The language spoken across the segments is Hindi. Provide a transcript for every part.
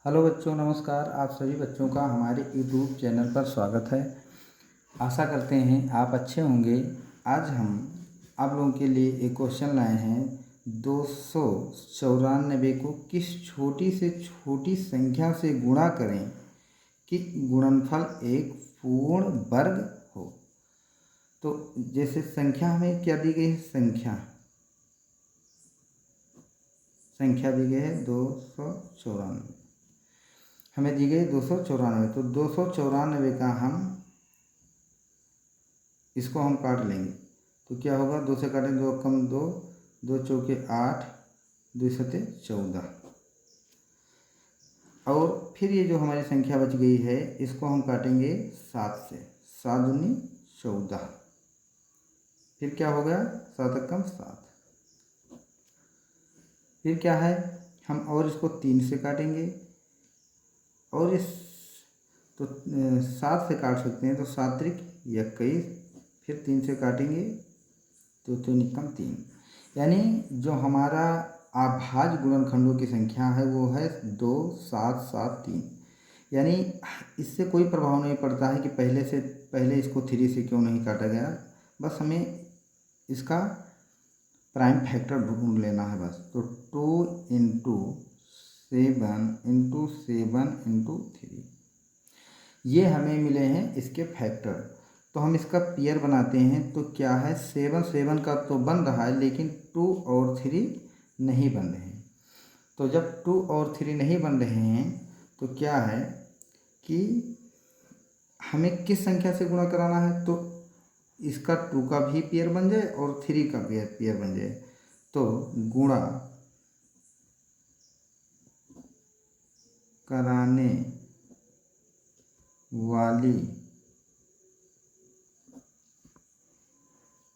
हेलो बच्चों, नमस्कार। आप सभी बच्चों का हमारे यूट्यूब चैनल पर स्वागत है। आशा करते हैं आप अच्छे होंगे। आज हम आप लोगों के लिए एक क्वेश्चन लाए हैं। 294 को किस छोटी से छोटी संख्या से गुणा करें कि गुणनफल एक पूर्ण वर्ग हो। तो जैसे संख्या हमें क्या दी गई है, संख्या दी गई है 294, हमें दी गई 294। तो 294 का इसको हम काट लेंगे तो क्या होगा, 2 से काटेंगे 2 कम 2, 2 चौके 8, 2 सते 14। और फिर ये जो हमारी संख्या बच गई है इसको हम काटेंगे 7 से, 7 दूनी 14। फिर क्या हो गया, 7 कम 7। फिर क्या है, हम और इसको 3 से काटेंगे और इस तो 7 से काट सकते हैं तो 7 त्रिक 21। फिर 3 से काटेंगे तो 3 कम 3, यानी जो हमारा अभाज्य गुणनखंडों की संख्या है वो है 2 7 7 3। यानी इससे कोई प्रभाव नहीं पड़ता है कि पहले इसको 3 से क्यों नहीं काटा गया। बस हमें इसका प्राइम फैक्टर ढूंढ लेना है बस। तो 2 इंटू 7 इंटू 3 ये हमें मिले हैं इसके फैक्टर। तो हम इसका पेयर बनाते हैं तो क्या है, 7 का तो बन रहा है लेकिन 2 और 3 नहीं बन रहे हैं। तो जब 2 और 3 नहीं बन रहे हैं तो क्या है कि हमें किस संख्या से गुणा कराना है, तो इसका 2 का भी पेयर बन जाए और 3 का पेयर बन जाए। तो गुणा कराने वाली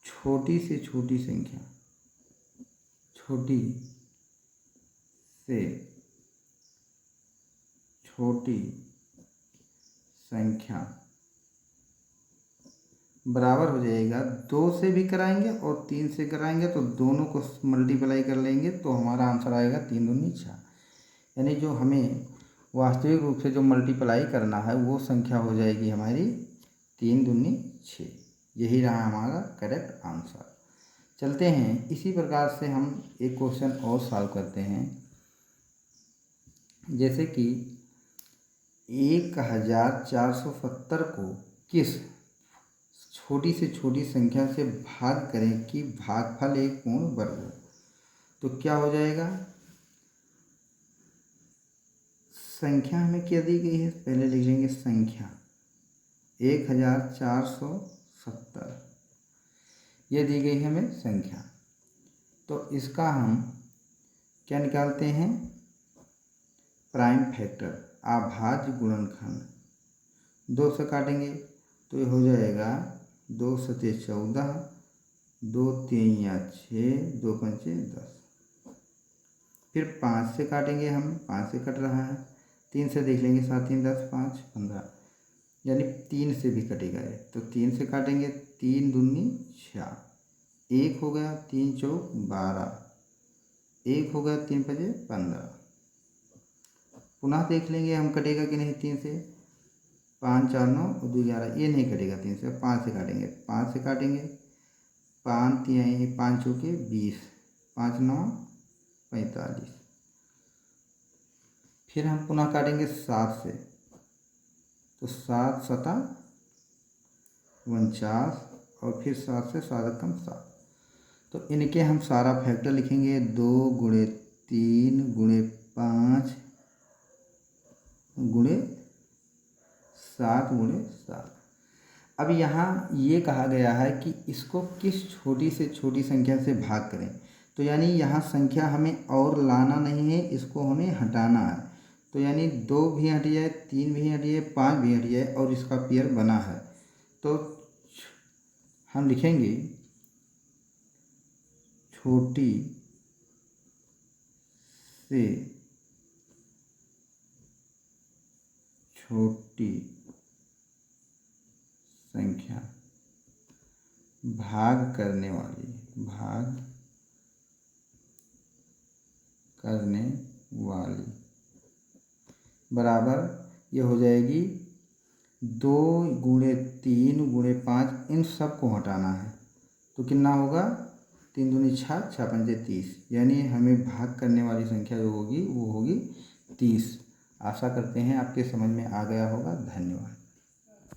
छोटी से छोटी संख्या, छोटी से छोटी संख्या बराबर हो जाएगा, 2 से भी कराएंगे और 3 से कराएंगे तो दोनों को मल्टीप्लाई कर लेंगे तो हमारा आंसर आएगा 3 दूनी 6। यानी जो हमें वास्तविक रूप से जो मल्टीप्लाई करना है वो संख्या हो जाएगी हमारी 3 दूनी 6। यही रहा हमारा करेक्ट आंसर। चलते हैं इसी प्रकार से हम एक क्वेश्चन और सॉल्व करते हैं। जैसे कि 1470 को किस छोटी से छोटी संख्या से भाग करें कि भागफल एक पूर्ण वर्ग हो। तो क्या हो जाएगा, संख्या हमें क्या दी गई है, पहले लिख लेंगे संख्या 1470 ये दी गई है हमें संख्या। तो इसका हम क्या निकालते हैं, प्राइम फैक्टर अभाज्य गुणनखंड। 2 से काटेंगे तो ये हो जाएगा 2 सते 14, 2 3 या 6, 2 पंचे 10। फिर 5 से काटेंगे हम, 5 से कट रहा है। 3 से देख लेंगे, 7 3 10 5 15, यानी 3 से भी कटेगा ये। तो 3 से काटेंगे, 3 दूनी 6, 1 हो गया, 3 चौक 12, 1 हो गया, 3 पंजे 15। पुनः देख लेंगे हम कटेगा कि नहीं 3 से, 5 4 9 और 2 11, ये नहीं कटेगा 3 से। 5 से काटेंगे, 5 से काटेंगे, 5 3 5 चौके 20, 5 9 45। फिर हम पुनः काटेंगे 7 से, तो 7 सता 49 और फिर 7 से 7 कम 7। तो इनके हम सारा फैक्टर लिखेंगे, 2 गुणे 3 गुणे 5 गुणे 7 गुणे 7। अब यहाँ ये कहा गया है कि इसको किस छोटी से छोटी संख्या से भाग करें। तो यानी यहाँ संख्या हमें और लाना नहीं है, इसको हमें हटाना है। तो यानी 2 भी हट जाए, 3 भी हट जाए, 5 भी हट जाए और इसका पेयर बना है। तो हम लिखेंगे छोटी से छोटी संख्या भाग करने वाली बराबर ये हो जाएगी 2 गुणे 3 गुणे 5, इन सब को हटाना है तो कितना होगा 3 दूनी 6, 6 पंजे 30, यानी हमें भाग करने वाली संख्या जो होगी वो होगी 30। आशा करते हैं आपके समझ में आ गया होगा। धन्यवाद।